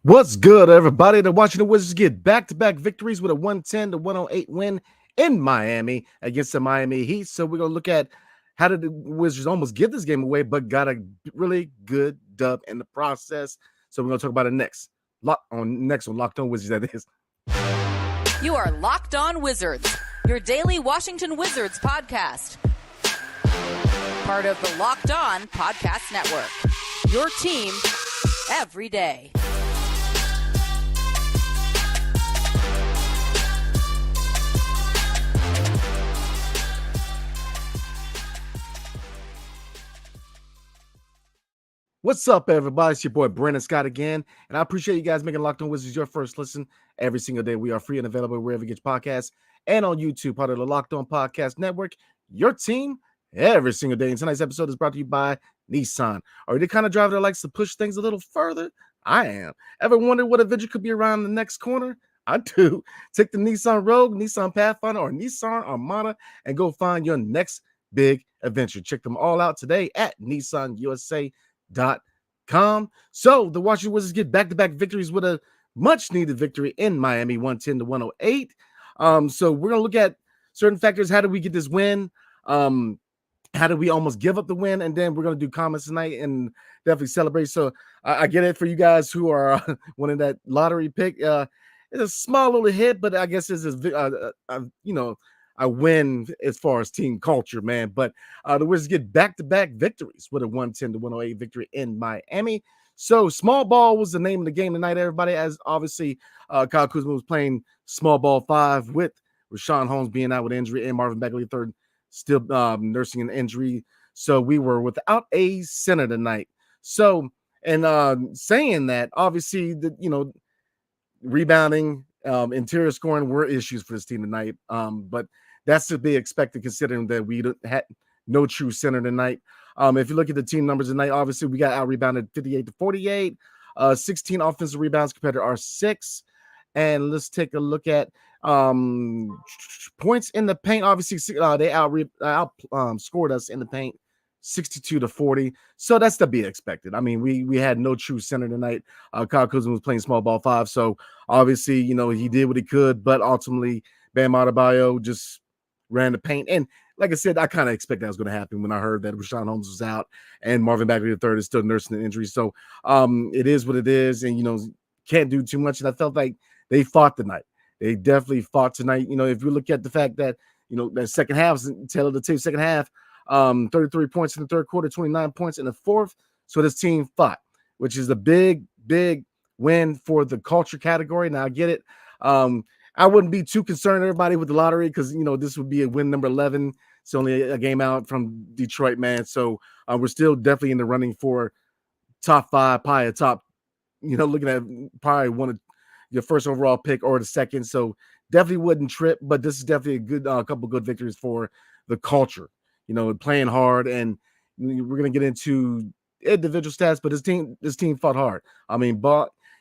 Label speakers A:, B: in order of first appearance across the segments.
A: What's good, everybody? They're watching the Wizards get back-to-back victories with a 110-108 win in Miami against the Miami Heat. So we're going to look at how did the Wizards almost give this game away, but got a really good dub in the process. So we're going to talk about it next. Next on Locked On Wizards, that is.
B: You are Locked On Wizards, your daily Washington Wizards podcast. Part of the Locked On Podcast Network. Your team every day.
A: What's up, everybody? It's your boy Brandon Scott again, and I appreciate you guys making Locked On Wizards your first listen every single day. We are free and available wherever you get your podcasts and on YouTube, part of the Locked On Podcast Network. Your team every single day. And tonight's episode is brought to you by Nissan. Are you the kind of driver that likes to push things a little further? I am. Ever wondered what adventure could be around the next corner? I do. Take the Nissan Rogue, Nissan Pathfinder, or Nissan Armada and go find your next big adventure. Check them all out today at nissanusa.com. So the Washington Wizards get back-to-back victories with a much-needed victory in Miami, 110-108. So we're gonna look at certain factors. How did we get this win? How did we almost give up the win? And then we're gonna do comments tonight and definitely celebrate. So I get it for you guys who are winning that lottery pick. It's a small little hit, but I guess it's I win as far as team culture, man. But the Wizards get back-to-back victories with a 110-108 victory in Miami. So small ball was the name of the game tonight, everybody, as obviously Kyle Kuzma was playing small ball 5 with Rashawn Holmes being out with injury and Marvin Bagley III still nursing an injury. So we were without a center tonight. So, and saying that, obviously, rebounding, interior scoring were issues for this team tonight. But that's to be expected considering that we had no true center tonight. If you look at the team numbers tonight, obviously we got out-rebounded 58-48, 16 offensive rebounds compared to our 6. And let's take a look at points in the paint. Obviously, they scored us in the paint 62-40. So that's to be expected. I mean, we had no true center tonight. Kyle Kuzma was playing small ball 5. So obviously, he did what he could, but ultimately Bam Adebayo just ran the paint. And like I said, I kind of expect that was going to happen when I heard that Rashawn Holmes was out and Marvin Bagley III is still nursing an injury. So it is what it is. And, can't do too much. And I felt like they fought tonight. They definitely fought tonight. If you look at the fact that, that second half, tail of the tape, second half, 33 points in the third quarter, 29 points in the fourth. So this team fought, which is a big, big win for the culture category. Now I get it. I wouldn't be too concerned, everybody, with the lottery because, this would be a win number 11. It's only a game out from Detroit, man. So we're still definitely in the running for top 5, probably a top, looking at probably one of your first overall pick or the second. So definitely wouldn't trip, but this is definitely a good couple good victories for the culture, playing hard. And we're going to get into individual stats, but this team fought hard. I mean,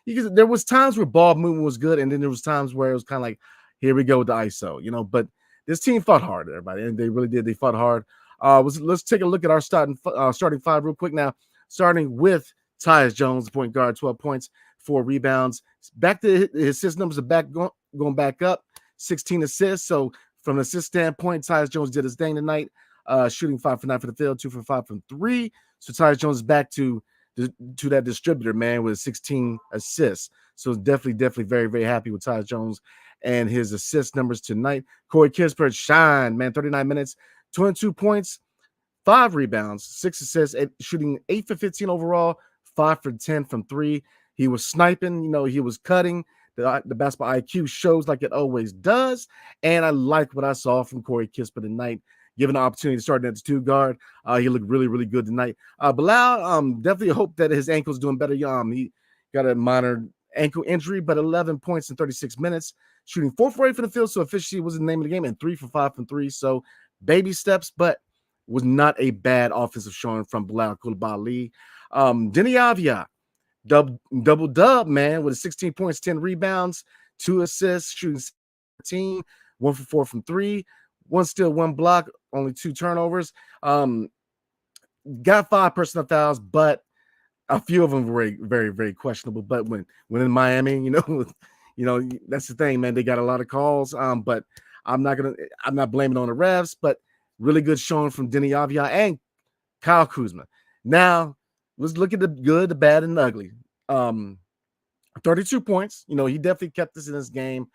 A: there was times where ball movement was good, and then there was times where it was kind of like, here we go with the ISO, but this team fought hard, everybody, and they really did. They fought hard. Let's take a look at our starting 5 real quick now, starting with Tyus Jones, point guard, 12 points, 4 rebounds. Back to his assist numbers are going back up, 16 assists. So from an assist standpoint, Tyus Jones did his thing tonight, shooting 5 for 9 for the field, 2 for 5 from 3. So Tyus Jones is back to that distributor, man, with 16 assists. So definitely very, very happy with Tyus Jones and his assist numbers tonight. Corey Kispert shined, man, 39 minutes, 22 points, 5 rebounds, 6 assists, shooting 8 for 15 overall, 5 for 10 from 3. He was sniping, he was cutting. The basketball IQ shows like it always does. And I like what I saw from Corey Kispert tonight, given the opportunity to start at the 2 guard. He looked really, really good tonight. Bilal, definitely hope that his ankle's doing better. He got a minor ankle injury, but 11 points in 36 minutes, shooting 4 for 8 for the field. So efficiency was the name of the game, and 3 for 5 from 3. So baby steps, but was not a bad offensive showing from Bilal Coulibaly. Deni Avia, double dub, man, with 16 points, 10 rebounds, 2 assists, shooting 17, 1 for 4 from 3, 1 steal, 1 block, only 2 turnovers. Got 5 personal fouls, but a few of them were very, very, very questionable. But when in Miami, that's the thing, man. They got a lot of calls. But I'm not blaming on the refs, but really good showing from Deni and Kyle Kuzma. Now let's look at the good, the bad, and the ugly. 32 points. He definitely kept us in this game.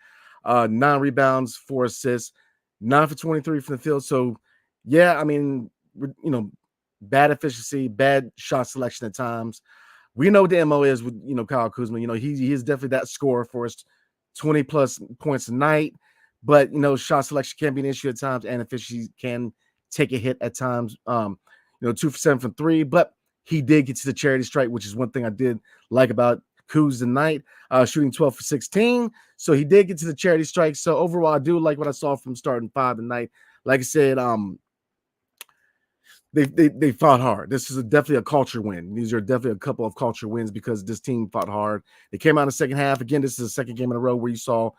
A: 9 rebounds, 4 assists, 9 for 23 from the field. So, yeah, I mean, bad efficiency, bad shot selection at times. We know what the MO is with, Kyle Kuzma. He is definitely that scorer for us, 20-plus points a night. But, shot selection can be an issue at times, and efficiency can take a hit at times. 2 for 7 from 3. But he did get to the charity strike, which is one thing I did like about Kuz tonight, shooting 12 for 16. So he did get to the charity strike. So overall, I do like what I saw from starting 5 tonight. Like I said, they fought hard. This is definitely a culture win. These are definitely a couple of culture wins because this team fought hard. They came out in the second half. Again, this is the second game in a row where you saw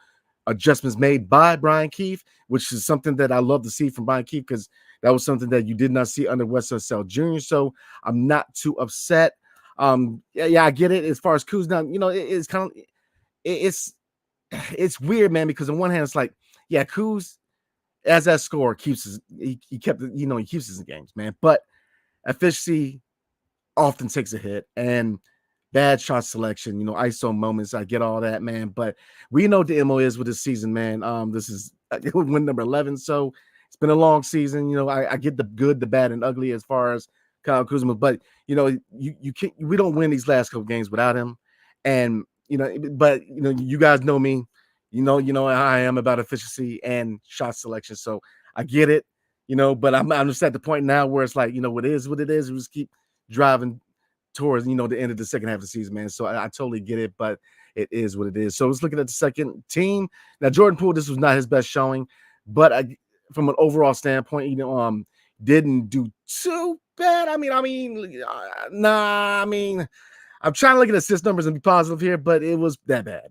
A: adjustments made by Brian Keefe, which is something that I love to see from Brian Keefe because that was something that you did not see under Wes Unseld Jr. So I'm not too upset. I get it. As far as Kuz now, it's kind of it's weird, man, because on one hand it's like, yeah, Kuz as that scorer keeps his he kept he keeps his games, man. But efficiency often takes a hit and bad shot selection, ISO moments. I get all that, man. But we know what the MO is with this season, man. This is win number 11. So it's been a long season. I get the good, the bad, and ugly as far as Kyle Kuzma, but you can't. We don't win these last couple games without him, and but you guys know me. You know how I am about efficiency and shot selection. So I get it, But I'm just at the point now where it's like what is what it is. We just keep driving towards the end of the second half of the season, man. So I totally get it, but it is what it is. So let's looking at the second team now. Jordan Poole, this was not his best showing, but from an overall standpoint, didn't do too bad. I'm trying to look at assist numbers and be positive here, but it was that bad.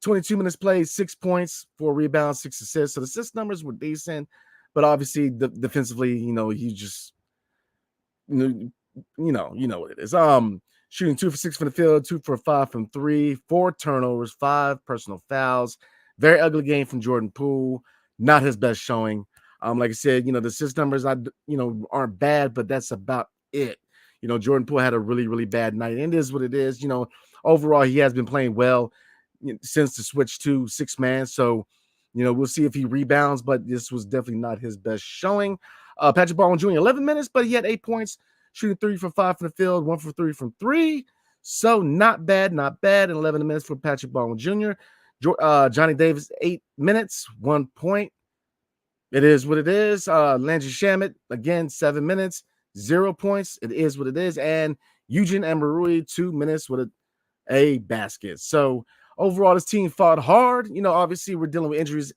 A: 22 minutes played, 6 points, 4 rebounds, 6 assists. So the assist numbers were decent, but obviously defensively, he just, you know what it is. Shooting 2 for 6 from the field, 2 for 5 from 3, 4 turnovers, 5 personal fouls. Very ugly game from Jordan Poole. Not his best showing. Like I said, the assist numbers, aren't bad, but that's about it. Jordan Poole had a really, really bad night. And it is what it is. Overall, he has been playing well since the switch to 6-man. So, we'll see if he rebounds, but this was definitely not his best showing. Patrick Baldwin Jr., 11 minutes, but he had 8 points, shooting 3 for 5 from the field, 1 for 3 from 3. So not bad. And 11 minutes for Patrick Baldwin Jr. Johnny Davis, 8 minutes, 1 point. It is what it is. Landry Shamet, again, 7 minutes, 0 points. It is what it is. And Eugene Amarui, 2 minutes with a basket. So overall, this team fought hard. Obviously, we're dealing with injuries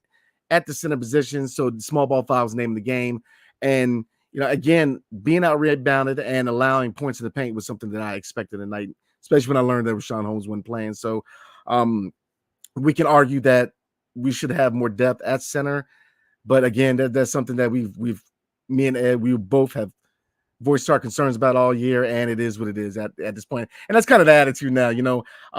A: at the center position. So the small ball foul was named the game. And, again, being out rebounded and allowing points in the paint was something that I expected tonight, especially when I learned that Rashawn Holmes wasn't playing. So we can argue that we should have more depth at center. But again, that's something that me and Ed, we both have voiced our concerns about all year, and it is what it is at this point. And that's kind of the attitude now,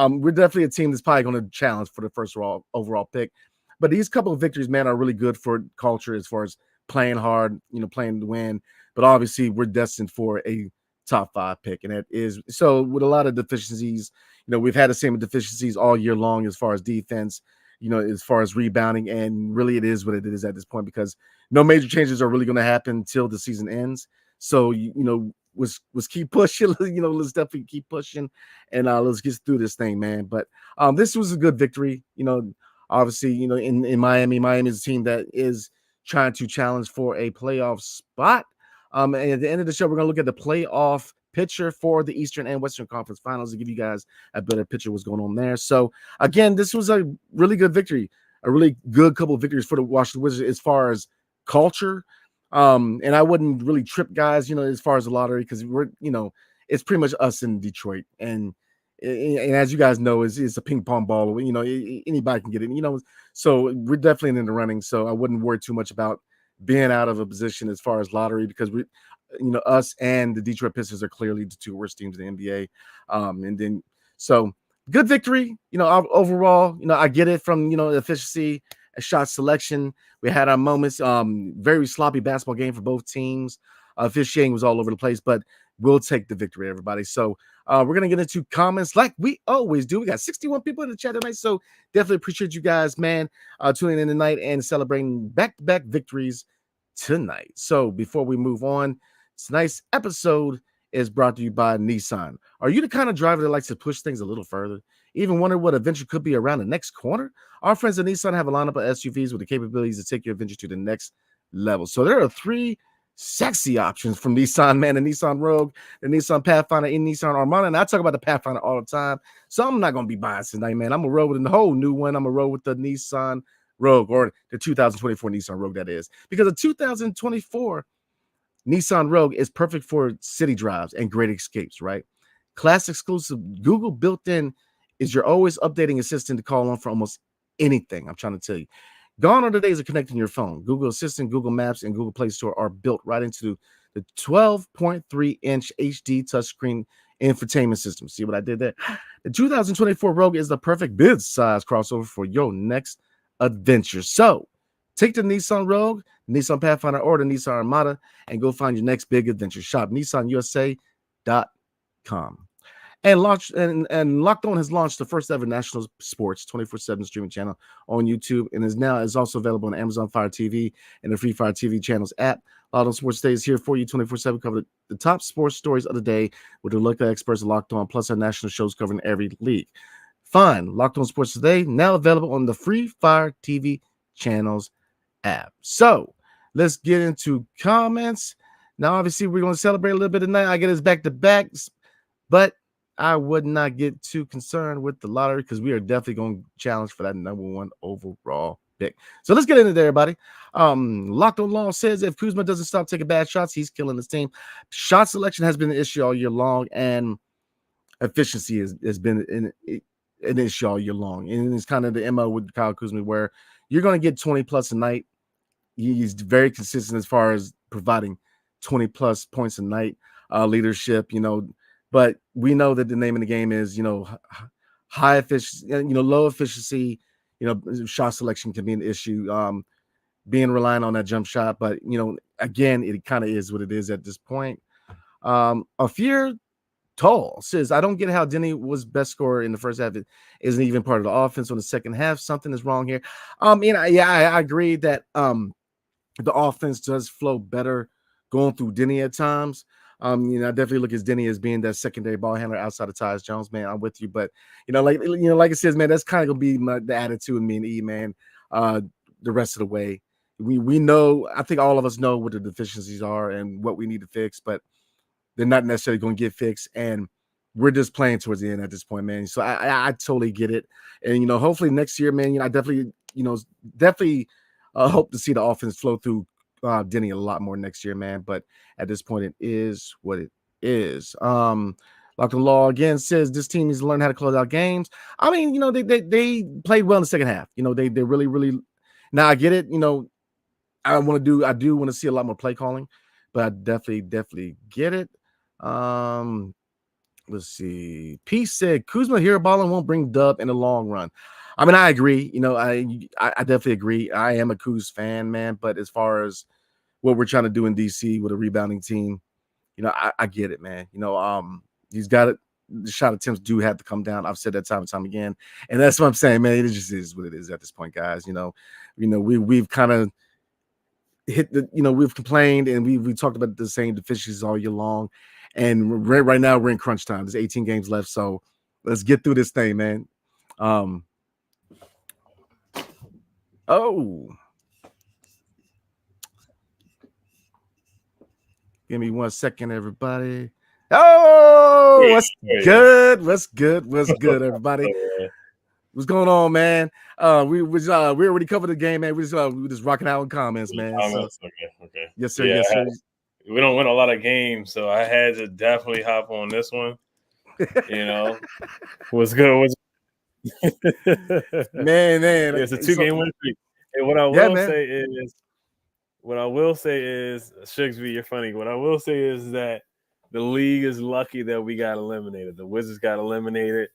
A: we're definitely a team that's probably going to challenge for the first overall pick. But these couple of victories, man, are really good for culture as far as playing hard, playing to win. But obviously, we're destined for a top 5 pick, and that is so with a lot of deficiencies. We've had the same deficiencies all year long as far as defense, as far as rebounding, and really it is what it is at this point because no major changes are really going to happen until the season ends. So, was keep pushing, let's definitely keep pushing and let's get through this thing, man. But this was a good victory, obviously, in Miami is a team that is trying to challenge for a playoff spot. And at the end of the show, we're going to look at the playoff picture for the Eastern and Western Conference Finals to give you guys a better picture of what's going on there. So again, this was a really good victory, a really good couple of victories for the Washington Wizards as far as culture. And I wouldn't really trip guys, as far as the lottery, because we're, it's pretty much us in Detroit. And as you guys know, it's a ping pong ball, anybody can get it, so we're definitely in the running. So I wouldn't worry too much about being out of a position as far as lottery, because us and the Detroit Pistons are clearly the two worst teams in the NBA. And then so good victory. Overall, I get it from efficiency, shot selection. We had our moments. Very sloppy basketball game for both teams. Officiating was all over the place, but we'll take the victory, everybody. So we're gonna get into comments like we always do. We got 61 people in the chat tonight, so definitely appreciate you guys, man, tuning in tonight and celebrating back-to-back victories tonight. So before we move on, tonight's episode is brought to you by Nissan. Are you the kind of driver that likes to push things a little further? Even wonder what adventure could be around the next corner? Our friends at Nissan have a lineup of SUVs with the capabilities to take your adventure to the next level. So there are 3 sexy options from Nissan, man: the Nissan Rogue, the Nissan Pathfinder, and Nissan Armada. And I talk about the Pathfinder all the time, so I'm not going to be biased tonight, man. I'm going to roll with the whole new one. I'm going to roll with the Nissan Rogue, or the 2024 Nissan Rogue, that is. Because the 2024 Nissan Rogue is perfect for city drives and great escapes, right? Class exclusive Google built-in is your always updating assistant to call on for almost anything. I'm trying to tell you. Gone are the days of connecting your phone. Google Assistant, Google Maps, and Google Play Store are built right into the 12.3-inch HD touchscreen infotainment system. See what I did there? The 2024 Rogue is the perfect mid-size crossover for your next adventure. So take the Nissan Rogue, Nissan Pathfinder, or the Nissan Armada and go find your next big adventure. Shop NissanUSA.com. And Locked On has launched the first ever national sports 24/7 streaming channel on YouTube, and is also available on Amazon Fire TV and the Free Fire TV channels app. Locked On Sports Today is here for you 24/7, covering the top sports stories of the day with the local experts Locked On, plus our national shows covering every league. Find Locked On Sports Today now available on the Free Fire TV channels app. So let's get into comments. Now, obviously, we're going to celebrate a little bit tonight. I get us back to backs, but I would not get too concerned with the lottery because we are definitely going to challenge for that number 1 overall pick. So let's get into there, everybody. Locked On Law says if Kuzma doesn't stop taking bad shots, he's killing his team. Shot selection has been an issue all year long, and efficiency has been an issue all year long. And it's kind of the MO with Kyle Kuzma, where you're going to get 20 plus a night. He's very consistent as far as providing 20 plus points a night, leadership, but we know that the name of the game is, high efficiency, low efficiency, shot selection can be an issue, being reliant on that jump shot. But, again, it kind of is what it is at this point. Afir Tall says, I don't get how Deni was best scorer in the first half. It isn't even part of the offense on the second half. Something is wrong here. I agree that the offense does flow better going through Deni at times. I definitely look at Deni as being that secondary ball handler outside of Tyus Jones, man. I'm with you, but like it says, man, that's kind of gonna be the attitude of me and E, man. The rest of the way, we know. I think all of us know what the deficiencies are and what we need to fix, but they're not necessarily going to get fixed, and we're just playing towards the end at this point, man. So I totally get it, and hopefully next year, man. I definitely hope to see the offense flow through Deni a lot more next year, man. But at this point, it is what it is. Locked On Law again says this team needs to learn how to close out games. I mean, they played well in the second half. They really. Now I get it. I do want to see a lot more play calling, but I definitely get it. Let's see. Peace said Kuzma here balling won't bring dub in the long run. I mean, I agree. I definitely agree. I am a Kuz fan, man. But as far as what we're trying to do in DC with a rebounding team, I get it, man. He's got it. The shot attempts do have to come down. I've said that time and time again, and that's what I'm saying, man. It just is what it is at this point, guys. We've kind of hit the. We've complained and we talked about the same deficiencies all year long, and right now we're in crunch time. There's 18 games left, so let's get through this thing, man. Give me 1 second, everybody. What's good? What's good, everybody? What's going on, man? We already covered the game, man. We just rocking out in comments, man.
C: Comments.
A: So,
C: okay.
A: Yes, sir.
C: Yeah,
A: yes, sir.
C: We don't win a lot of games, so I had to definitely hop on this one. What's good?
A: Man.
C: It's a 2-game win streak. And what I will say is what I will say is, Shigsby, you're funny. What I will say is that the league is lucky that we got eliminated. The Wizards got eliminated,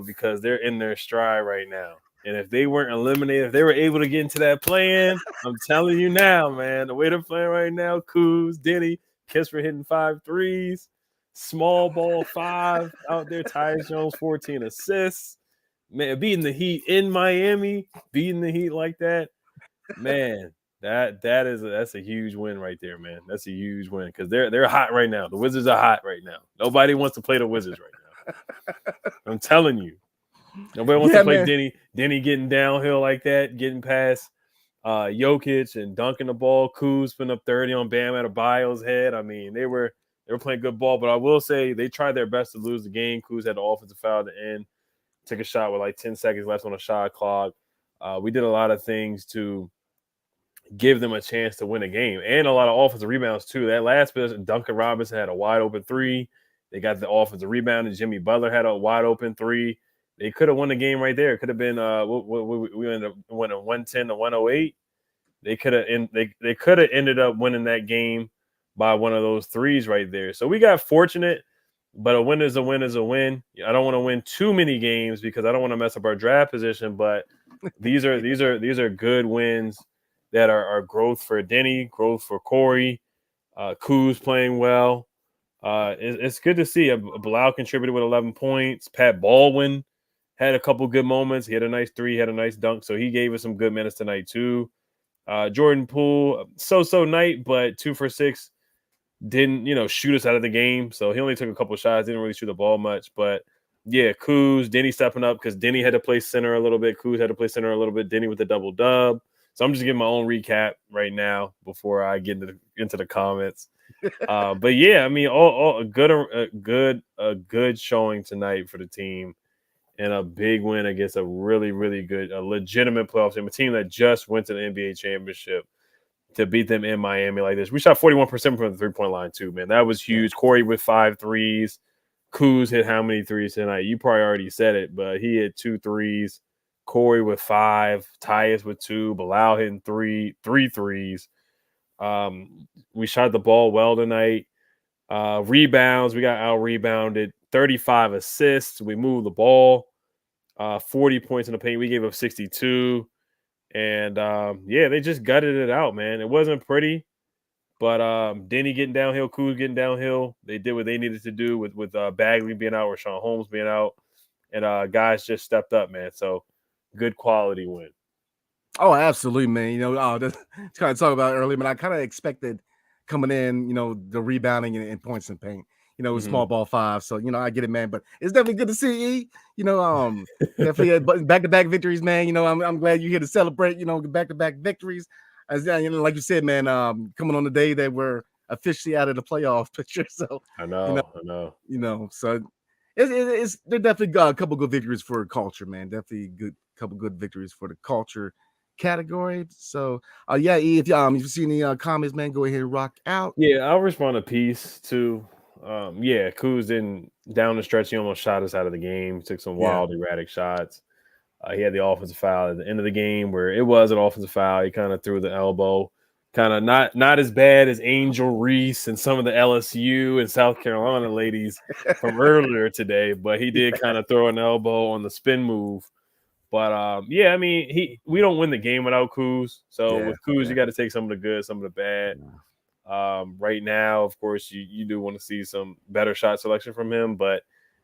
C: because they're in their stride right now. And if they weren't eliminated, if they were able to get into that play-in, I'm telling you now, man, the way they're playing right now, Kuz, Deni, Kisper hitting 5 threes, small ball 5 out there, Tyus Jones 14 assists. Man, beating the Heat in Miami, beating the Heat like that, man, that's a huge win right there, man. That's a huge win because they're hot right now. The Wizards are hot right now. Nobody wants to play the Wizards right now. I'm telling you. Nobody wants to play Deni getting downhill like that, getting past Jokic and dunking the ball. Kuz putting up 30 on Bam Adebayo's head. I mean, they were playing good ball, but I will say they tried their best to lose the game. Kuz had the offensive foul at the end, took a shot with like 10 seconds left on the shot clock. We did a lot of things to give them a chance to win a game and a lot of offensive rebounds too. That last possession, Duncan Robinson had a wide open 3. They got the offensive rebound, and Jimmy Butler had a wide open 3. They could have won the game right there. It could have been we ended up winning 110 to 108. They could have ended up winning that game by one of those threes right there. So we got fortunate, but a win is a win is a win. I don't want to win too many games because I don't want to mess up our draft position. But these are good wins that are growth for Deni, growth for Corey. Kuz playing well. It's good to see. Bilal contributed with 11 points. Pat Baldwin had a couple good moments. He had a nice 3, had a nice dunk, so he gave us some good minutes tonight too. Jordan Poole, so night, but 2 for 6, didn't shoot us out of the game. So he only took a couple shots, didn't really shoot the ball much. But yeah, Kuz, Deni stepping up because Deni had to play center a little bit. Kuz had to play center a little bit. Deni with the double dub. So I'm just giving my own recap right now before I get into the comments. But yeah, I mean, all a good showing tonight for the team. And a big win against a really, really good, a legitimate playoff team, a team that just went to the NBA championship, to beat them in Miami like this. We shot 41% from the three-point line too, man. That was huge. Corey with 5 threes. Kuz hit how many threes tonight? You probably already said it, but he hit 2 threes. Corey with 5. Tyus with 2. Bilal hitting 3 threes. We shot the ball well tonight. Rebounds, we got out-rebounded. 35 assists. We moved the ball. 40 points in the paint. We gave up 62. And, they just gutted it out, man. It wasn't pretty. But Deni getting downhill, Kuz getting downhill. They did what they needed to do with Bagley being out, Rashawn Holmes being out. And guys just stepped up, man. So, good quality win.
A: Oh, absolutely, man. That's kind of talk about it earlier, but I kind of expected coming in, the rebounding and points in paint. Small ball 5. So, I get it, man. But it's definitely good to see E. Definitely back-to-back victories, man. I'm glad you're here to celebrate, back-to-back victories. As like you said, man, coming on the day that we're officially out of the playoff picture. So
C: I know.
A: So it's they're definitely got a couple good victories for culture, man. Definitely couple good victories for the culture category. So E, if you see any comments, man, go ahead and rock out.
C: Yeah, I'll respond a piece too. Kuz didn't down the stretch. He almost shot us out of the game. Took some wild, erratic shots. He had the offensive foul at the end of the game where it was an offensive foul. He kind of threw the elbow. Kind of not as bad as Angel Reese and some of the LSU and South Carolina ladies from earlier today, but he did kind of throw an elbow on the spin move. But I mean, we don't win the game without Kuz. So with Kuz, you got to take some of the good, some of the bad. Right now, of course, you do want to see some better shot selection from him, but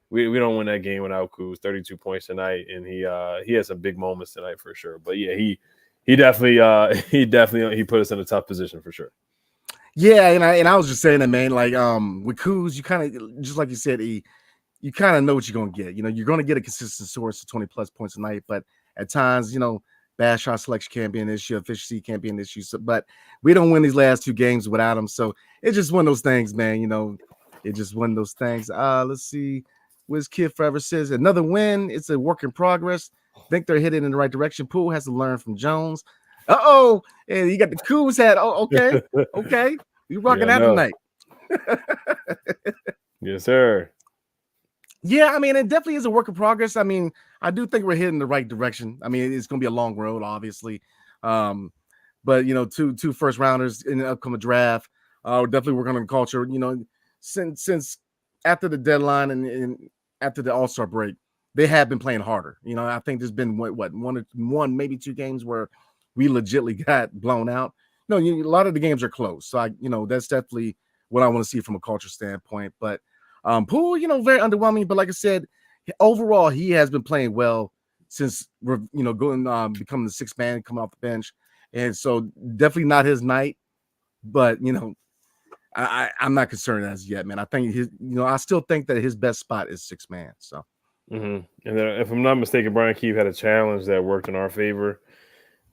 C: we don't win that game without Kuz. 32 points tonight, and he has some big moments tonight for sure. But yeah, he definitely he put us in a tough position for sure.
A: Yeah, and I was just saying that, man. Like with Kuz, you kind of just like you said, you kind of know what you're gonna get. You're gonna get a consistent source of 20 plus points a night, but at times, bad shot selection can't be an issue, efficiency can't be an issue. So, but we don't win these last 2 games without him. So it's just one of those things, man. It's just one of those things. Let's see. Wiz Kid Forever says another win. It's a work in progress. Think they're headed in the right direction. Poole has to learn from Jones. And you got the Kuz hat. Oh, okay. You rocking out tonight.
C: Yes, sir.
A: Yeah, I mean, it definitely is a work in progress. I mean, I do think we're heading the right direction. I mean, it's going to be a long road, obviously. but two first rounders in the upcoming draft. We're definitely working on culture. Since after the deadline and after the All-Star break, they have been playing harder. I think there's been one maybe two games where we legitly got blown out. A lot of the games are close, so that's definitely what I want to see from a culture standpoint. But Poole, very underwhelming. But like I said, overall he has been playing well since going becoming the sixth man coming off the bench, and so definitely not his night. But I'm not concerned as yet, man. I think I still think that his best spot is sixth man. So,
C: And then, if I'm not mistaken, Brian Keefe had a challenge that worked in our favor.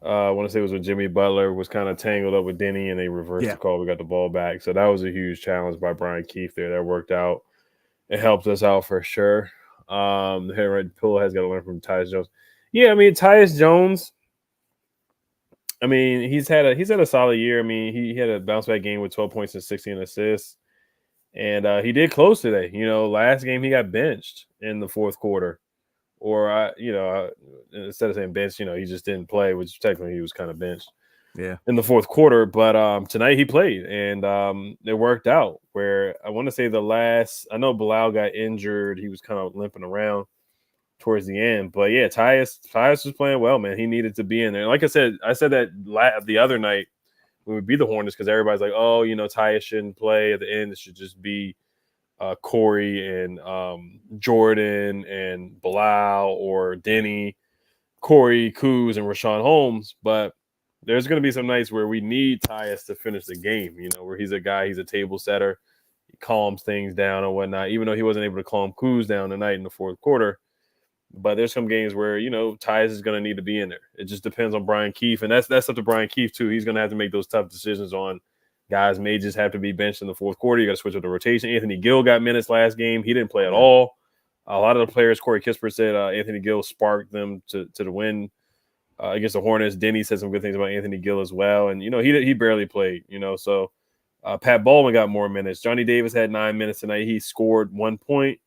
C: I want to say it was when Jimmy Butler was kind of tangled up with Deni, and they reversed the call. We got the ball back, so that was a huge challenge by Brian Keefe there. That worked out. It helped us out for sure. The Poole has got to learn from Tyus Jones. Yeah, I mean Tyus Jones. I mean, he's had a solid year. I mean, he had a bounce back game with 12 points and 16 assists, and he did close today. Last game he got benched in the fourth quarter, or instead of saying benched, he just didn't play, which technically he was kind of benched.
A: Yeah,
C: in the fourth quarter. But tonight he played, and it worked out. Where I want to say I know Bilal got injured. He was kind of limping around towards the end. But yeah, Tyus was playing well, man. He needed to be in there. Like I said that the other night when we beat the Hornets, because everybody's like, oh, Tyus shouldn't play at the end. It should just be Corey and Jordan and Bilal, or Deni, Corey, Kuz, and Rashawn Holmes. But there's going to be some nights where we need Tyus to finish the game, where he's a table setter. He calms things down and whatnot, even though he wasn't able to calm Kuz down tonight in the fourth quarter. But there's some games where, Tyus is going to need to be in there. It just depends on Brian Keefe. And that's up to Brian Keefe, too. He's going to have to make those tough decisions on guys may just have to be benched in the fourth quarter. You got to switch up the rotation. Anthony Gill got minutes last game. He didn't play at all. A lot of the players, Corey Kispert said Anthony Gill sparked them to the win against the Hornets. Deni said some good things about Anthony Gill as well. And, he barely played, So Pat Baldwin got more minutes. Johnny Davis had 9 minutes tonight. He scored 1 point.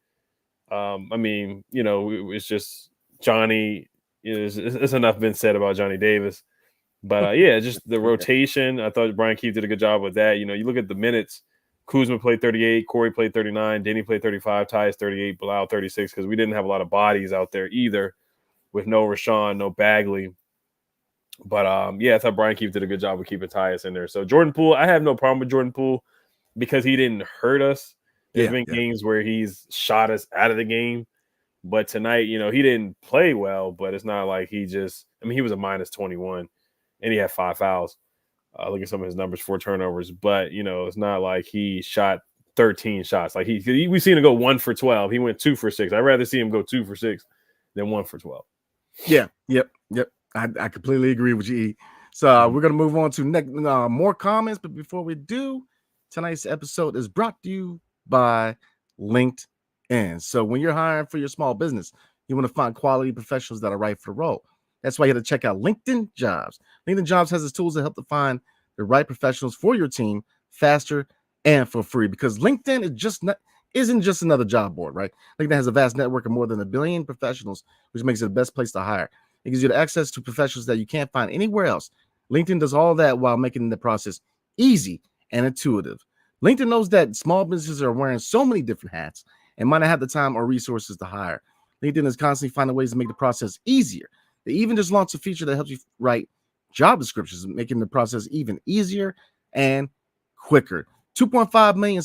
C: It's just Johnny. It's enough been said about Johnny Davis. But, just the rotation. I thought Brian Keefe did a good job with that. You look at the minutes. Kuzma played 38. Corey played 39. Deni played 35. Tyus 38. Bilal 36, because we didn't have a lot of bodies out there either, with no Rashawn, no Bagley. But, I thought Brian Keefe did a good job of keeping Tyus in there. So, Jordan Poole, I have no problem with Jordan Poole because he didn't hurt us. There's been games where he's shot us out of the game. But tonight, he didn't play well, but it's not like he was a minus 21, and he had 5 fouls. Look at some of his numbers, 4 turnovers. But, it's not like he shot 13 shots. Like we've seen him go 1 for 12. He went 2 for 6. I'd rather see him go 2 for 6 than 1 for 12.
A: Yeah. Yep. I completely agree with you, E. So we're going to move on to more comments. But before we do, tonight's episode is brought to you by LinkedIn. So when you're hiring for your small business, you want to find quality professionals that are right for the role. That's why you have to check out LinkedIn Jobs. LinkedIn Jobs has its tools that help to find the right professionals for your team faster and for free, because LinkedIn isn't just another job board, right? LinkedIn has a vast network of more than 1 billion professionals, which makes it the best place to hire. It gives you the access to professionals that you can't find anywhere else. LinkedIn does all that while making the process easy and intuitive. LinkedIn knows that small businesses are wearing so many different hats and might not have the time or resources to hire. LinkedIn is constantly finding ways to make the process easier. They even just launched a feature that helps you write job descriptions, making the process even easier and quicker. 2.5 million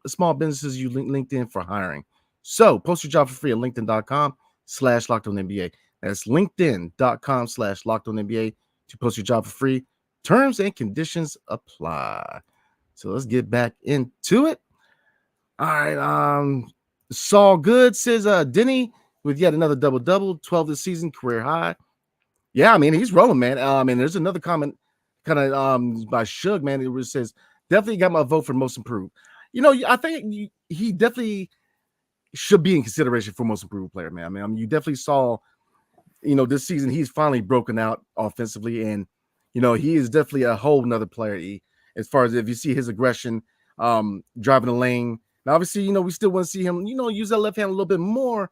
A: small businesses use LinkedIn for hiring. So post your job for free at linkedin.com/LockedOnNBA. That's linkedin.com/LockedOnNBA to post your job for free. Terms and conditions apply. So let's get back into it. All right. Saul Good says Deni with yet another double-double, 12 this season, career high. Yeah, he's rolling, man. And there's another comment kind of by Shug, man. It says, definitely got my vote for most improved. I think he definitely should be in consideration for most improved player, man. You definitely saw, this season he's finally broken out offensively, and, he is definitely a whole nother player, as far as if you see his aggression, driving the lane. Now, obviously, we still want to see him, use that left hand a little bit more,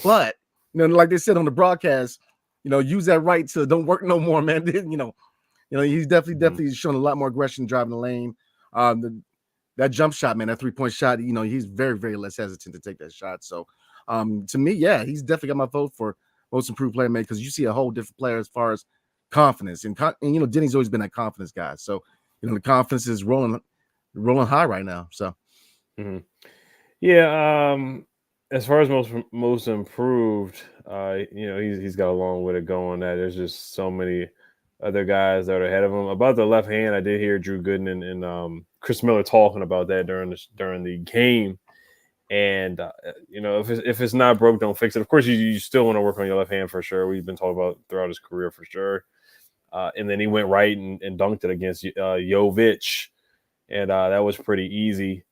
A: but, like they said on the broadcast, use that right to don't work no more, man. He's definitely showing a lot more aggression driving the lane. That jump shot, man, that 3-point shot, he's very, very less hesitant to take that shot. So to me, yeah, he's definitely got my vote for most improved player, man, because you see a whole different player as far as confidence. And Deni's always been that confidence guy. So, the confidence is rolling high right now. So,
C: yeah. As far as most improved, he's got a long way to go on that. There's just so many other guys that are ahead of him. About the left hand, I did hear Drew Gooden and Chris Miller talking about that during the game. And if it's not broke, don't fix it. Of course, you still want to work on your left hand for sure. We've been talking about throughout his career for sure. And then he went right and dunked it against Jovic, and that was pretty easy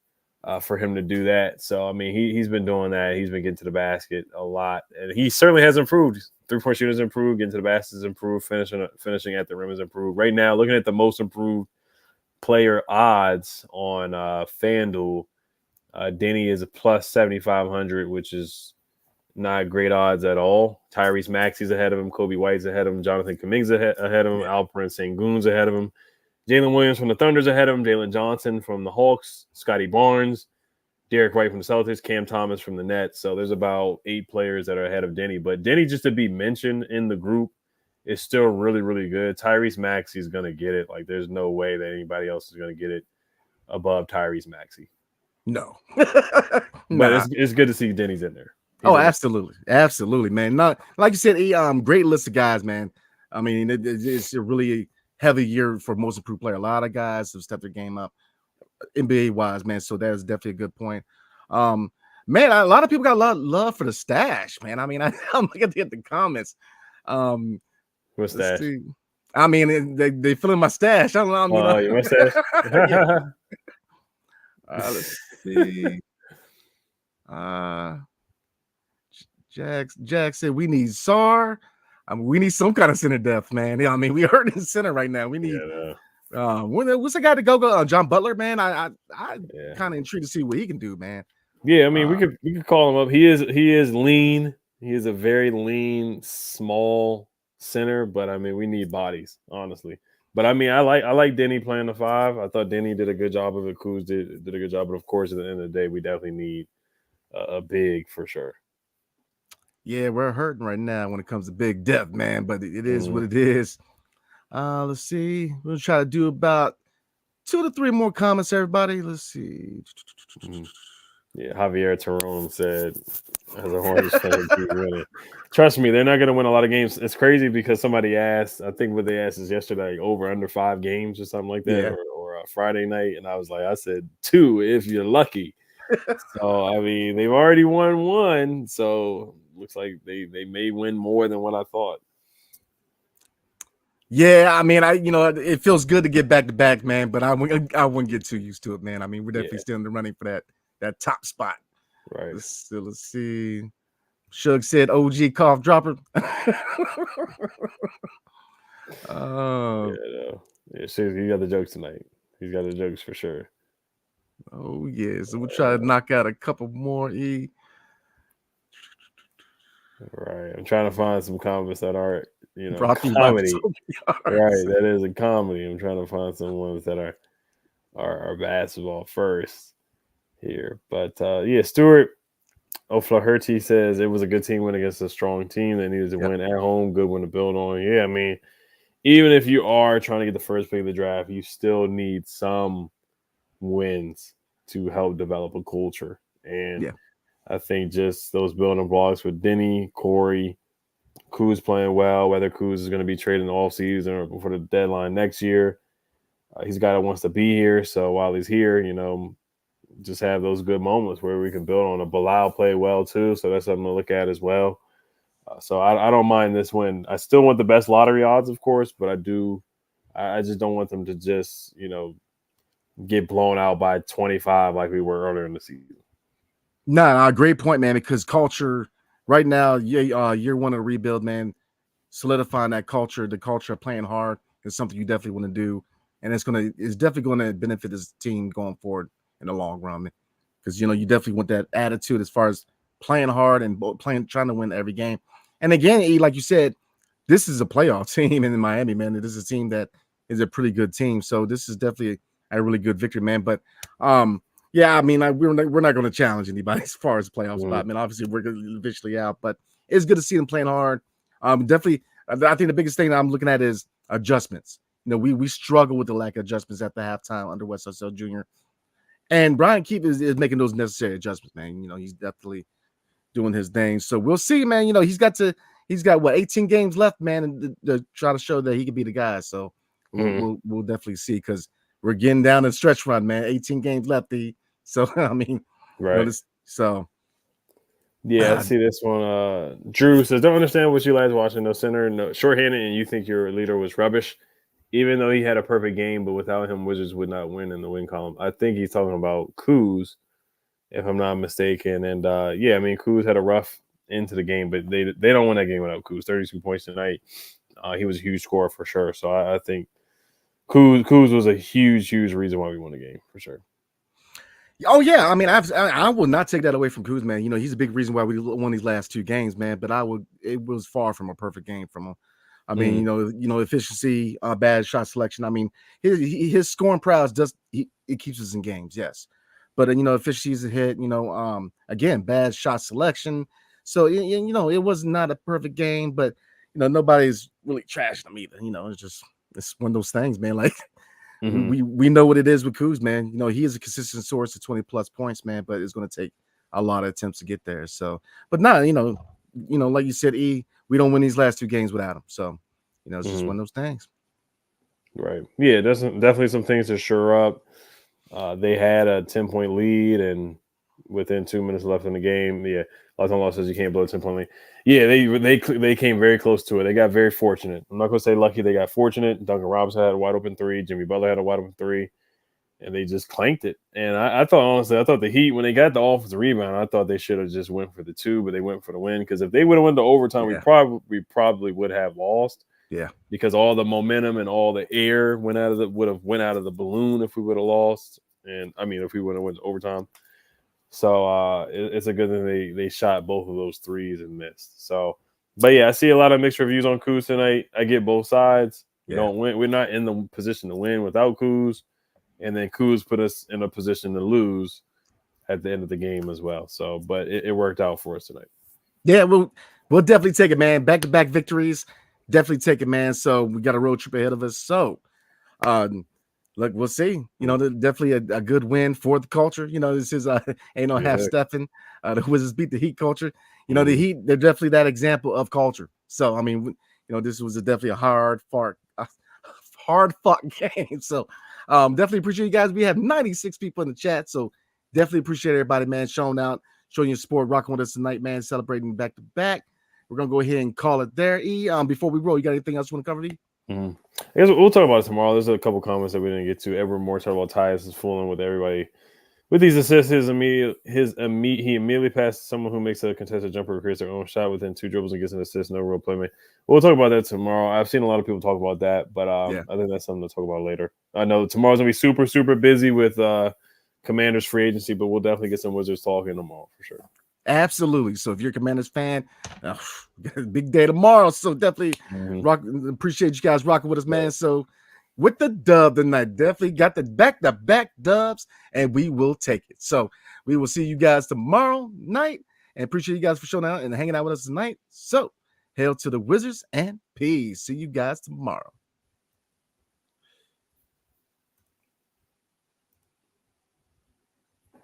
C: for him to do that. So I mean, he's been doing that. He's been getting to the basket a lot, and he certainly has improved. 3-point shooting has improved, getting to the basket has improved, finishing at the rim has improved. Right now, looking at the most improved player odds on FanDuel, Deni is a plus 7,500, which is not great odds at all. Tyrese Maxey's ahead of him. Kobe White's ahead of him. Jonathan Kuminga's ahead of him. Alperen Sengun's ahead of him. Jalen Williams from the Thunder's ahead of him. Jalen Johnson from the Hawks. Scotty Barnes. Derek White from the Celtics. Cam Thomas from the Nets. So there's about 8 players that are ahead of Deni. But Deni, just to be mentioned in the group, is still really, really good. Tyrese Maxey's going to get it. Like, there's no way that anybody else is going to get it above Tyrese Maxey.
A: No.
C: But it's good to see Deni's in there.
A: Absolutely, man. Not like you said, great list of guys, man. I mean, it's a really heavy year for most improved player. A lot of guys have stepped their game up, NBA wise, man. So that is definitely a good point. Man, a lot of people got a lot of love for the stash, man. I mean, I'm looking at the comments.
C: What's stash?
A: I mean, they filling my stash. I don't know.
C: Your mustache.
A: Let's see. Jack said we need SAR. I mean, we need some kind of center depth, man. I mean, we hurt in center right now. We need what's the guy to go? John Butler, man. I kind of intrigued to see what he can do, man.
C: Yeah, I mean, we could call him up. He is lean. He is a very lean, small center, but I mean, we need bodies, honestly. But I mean, I like Deni playing the 5. I thought Deni did a good job of it. Kuz did a good job, but of course, at the end of the day, we definitely need a big for sure.
A: Yeah, we're hurting right now when it comes to big depth, man. But it is what it is. Let's see. We'll try to do about 2 to 3 more comments, everybody. Let's see.
C: Yeah, Javier Terron said, as a Hornets fan, keep winning. Trust me, they're not going to win a lot of games. It's crazy because somebody asked, I think what they asked is yesterday, over under 5 games or something like that, or a Friday night. And I was like, I said 2 if you're lucky. So, I mean, they've already won 1. So, looks like they may win more than what I thought.
A: Yeah, I mean, it feels good to get back to back, man, but I wouldn't get too used to it, man. I mean, we're definitely still in the running for that top spot.
C: Right.
A: Let's see. Shug said OG cough dropper.
C: He got the jokes tonight. He's got the jokes for sure.
A: Oh yeah. So we'll try to knock out a couple more.
C: Right. I'm trying to find some comments that are,
A: comedy.
C: Right. That is a comedy. I'm trying to find some ones that are basketball first here. But Stuart O'Flaherty says it was a good team win against a strong team that needed to win at home. Good one to build on. Yeah, I mean, even if you are trying to get the first pick of the draft, you still need some wins to help develop a culture. And I think just those building blocks with Deni, Corey, Kuz playing well, whether Kuz is going to be traded in the offseason or before the deadline next year. He's a guy that wants to be here. So while he's here, just have those good moments where we can build on. A Bilal played well too, so that's something to look at as well. So I don't mind this win. I still want the best lottery odds, of course, but I just don't want them to just, get blown out by 25 like we were earlier in the season.
A: No, great point, man, because culture right now, year one of the rebuild, man, solidifying that culture, the culture of playing hard is something you definitely want to do. And it's definitely going to benefit this team going forward in the long run, because you definitely want that attitude as far as playing hard and trying to win every game. And again, like you said, this is a playoff team in Miami, man. This is a team that is a pretty good team. So this is definitely a really good victory, man. But yeah, I mean, we're not going to challenge anybody as far as playoffs. But I mean, obviously we're going to eventually out, but it's good to see them playing hard. Definitely, I think the biggest thing that I'm looking at is adjustments. You know, we struggle with the lack of adjustments at the halftime under West Unseld Jr. And Brian Keefe is making those necessary adjustments, man. You know, he's definitely doing his thing. So we'll see, man. You know, he's got what 18 games left, man, and to try to show that he could be the guy. So we'll definitely see, because we're getting down the stretch run, man. 18 games left. So I mean,
C: right.
A: You know, so
C: yeah, I see this one. Drew says, "Don't understand what you guys watching. No center, no shorthanded, and you think your leader was rubbish, even though he had a perfect game. But without him, Wizards would not win in the win column." I think he's talking about Kuz, if I'm not mistaken. And yeah, I mean, Kuz had a rough into the game, but they don't win that game without Kuz. 32 points tonight. He was a huge scorer for sure. So I think Kuz was a huge reason why we won the game for sure.
A: Oh yeah, I mean, I will not take that away from Kuzma, man. You know, he's a big reason why we won these last 2 games, man. But it was far from a perfect game from him. I mean, you know, efficiency, bad shot selection. I mean, his scoring prowess it keeps us in games, yes. But you know, efficiency is a hit. You know, again, bad shot selection. So you know, it was not a perfect game, but you know, nobody's really trashing him either. You know, it's one of those things, man. Like. We know what it is with Kuz, man. You know, he is a consistent source of 20 plus points, man, but it's going to take a lot of attempts to get there. So, but you know, like you said, we don't win these last 2 games without him. So, you know, it's just one of those things.
C: Right. Yeah, there's definitely some things to shore up. They had a 10-point lead, and within 2 minutes left in the game, yeah, Lawson Law says you can't blow a 10-point lead. Yeah, they came very close to it. They got very fortunate. I'm not going to say lucky. They got fortunate. Duncan Robinson had a wide open 3. Jimmy Butler had a wide open 3, and they just clanked it. And I thought the Heat, when they got the offensive rebound, I thought they should have just went for the 2, but they went for the win, because if they would have went to overtime, we probably would have lost.
A: Yeah, because
C: all the momentum and all the air would have went out of the balloon if we would have lost. And I mean, if we would have went to overtime. So it's a good thing they shot both of those 3s and missed. So, but yeah, I see a lot of mixed reviews on Kuz tonight. I get both sides. We don't win. We're not in the position to win without Kuz, and then Kuz put us in a position to lose at the end of the game as well. So, but it worked out for us tonight.
A: Yeah, we'll definitely take it, man. Back-to-back victories, definitely take it, man. So we got a road trip ahead of us. So, look, we'll see. You know, definitely a good win for the culture. You know, this is ain't no half stepping. The Wizards beat the Heat culture. You know, the Heat, they're definitely that example of culture. So, I mean, you know, this was definitely a hard fought game. So, definitely appreciate you guys. We have 96 people in the chat. So, definitely appreciate everybody, man, showing your support, rocking with us tonight, man, celebrating back to back. We're going to go ahead and call it there. Before we roll, you got anything else you want to cover, E?
C: I guess we'll talk about it tomorrow. There's a couple comments that we didn't get to. Edward Moore talked about Tyus is fooling with everybody with these assists. He immediately passed someone who makes a contested jumper or creates their own shot within 2 dribbles and gets an assist. No real playmaker. We'll talk about that tomorrow. I've seen a lot of people talk about that, but I think that's something to talk about later. I know tomorrow's gonna be super, super busy with Commanders free agency, but we'll definitely get some Wizards talking tomorrow for sure.
A: Absolutely. So if you're a Commanders fan, big day tomorrow. So definitely appreciate you guys rocking with us, man. So with the dub tonight, definitely got the back-to-back dubs, and we will take it. So we will see you guys tomorrow night, and appreciate you guys for showing out and hanging out with us tonight. So hail to the Wizards and peace. See you guys tomorrow.